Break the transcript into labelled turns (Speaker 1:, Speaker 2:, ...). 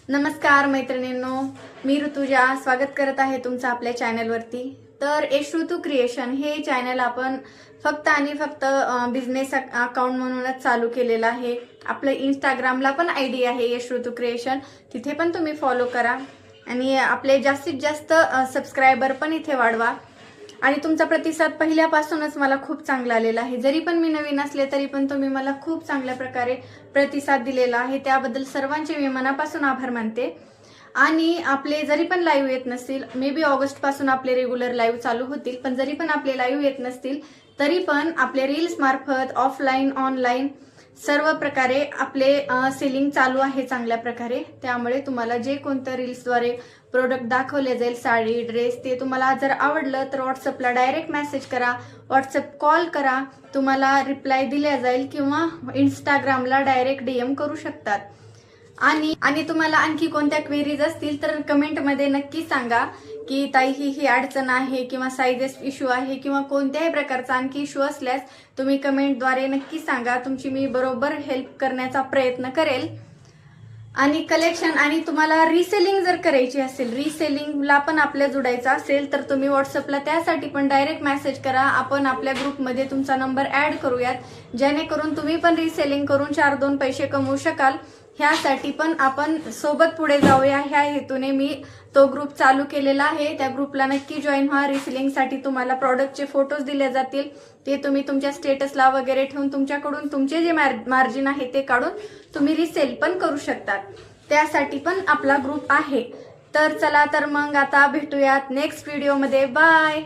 Speaker 1: नमस्कार मैत्रिणींनो, मी ऋतुजा स्वागत करत आहे तुमचं आपल्या चॅनलवरती। तर यश ऋतू क्रिएशन हे चॅनल आपण फक्त आणि फक्त बिझनेस अकाउंट म्हणूनच चालू केलेलं आहे। आपलं इंस्टाग्रामला पण आयडी आहे यश ऋतू क्रिएशन, तिथे पण तुम्ही फॉलो करा आणि आपले जास्तीत जास्त सबस्क्रायबर पण इथे वाढवा। आणि तुमचा प्रतिसाद पहिल्यापासूनच मला खूप चांगला आलेला आहे। जरी पण मी नवीन असले तरी पण तुम्ही मला खूप चांगल्या प्रकारे प्रतिसाद दिलेला आहे, त्याबद्दल सर्वांचे मी मनापासून आभार मानते। आणि आपले जरी पण लाईव्ह येत नसतील, मे बी ऑगस्ट पासून आपले रेग्युलर लाईव्ह चालू होतील, पण जरी पण आपले लाईव्ह येत नसतील तरी पण आपले रील्स मार्फत ऑफलाईन ऑनलाईन सर्व प्रकारे आपले सेलिंग चालू आहे चांगल्या प्रकारे। त्यामुळे तुम्हाला जे कोणतं रील्सद्वारे प्रोडक्ट दाखवले जाईल, साडी ड्रेस, ते तुम्हाला जर आवडलं तर व्हॉट्सअपला डायरेक्ट मेसेज करा, व्हॉट्सअप कॉल करा, तुम्हाला रिप्लाय दिला जाईल किंवा इंस्टाग्रामला डायरेक्ट डीएम करू शकतात। आणि तुम्हाला आणखी कोणत्या क्वेरीज असतील तर कमेंटमध्ये नक्की सांगा की ताई ही अडचण आहे किंवा साइजेस इश्यू आहे किंवा कोणत्याही प्रकारचा आणखी इश्यू असल्यास तुम्ही कमेंटद्वारे नक्की सांगा, तुमची मी बरोबर हेल्प करण्याचा प्रयत्न करेल। आणि कलेक्शन आणि तुम्हाला रिसेलिंग जर करायची असेल, रिसेलिंगला पण आपल्या जोडायचं असेल तर तुम्ही व्हॉट्सअपला त्यासाठी पण डायरेक्ट मेसेज करा, आपण आपल्या ग्रुपमध्ये तुमचा नंबर ऍड करूयात, जेणेकरून तुम्ही पण रिसेलिंग करून 4-2 पैसे कमवू शकाल। ह्यासाठी पण आपण सोबत पुढे जाऊया, ह्या हेतूने मी तो ग्रुप चालू केलेला आहे। त्या ग्रुपला नक्की जॉईन व्हा। रिसेलिंगसाठी तुम्हाला प्रॉडक्टचे फोटोज दिले जातील, ते तुम्ही तुमच्या स्टेटसला वगैरे ठेवून तुमच्याकडून तुमचे जे मार्जिन आहे ते काढून तुम्ही रिसेल पण करू शकतात, त्यासाठी पण आपला ग्रुप आहे। तर चला तर मग आता भेटूयात नेक्स्ट व्हिडिओमध्ये। बाय।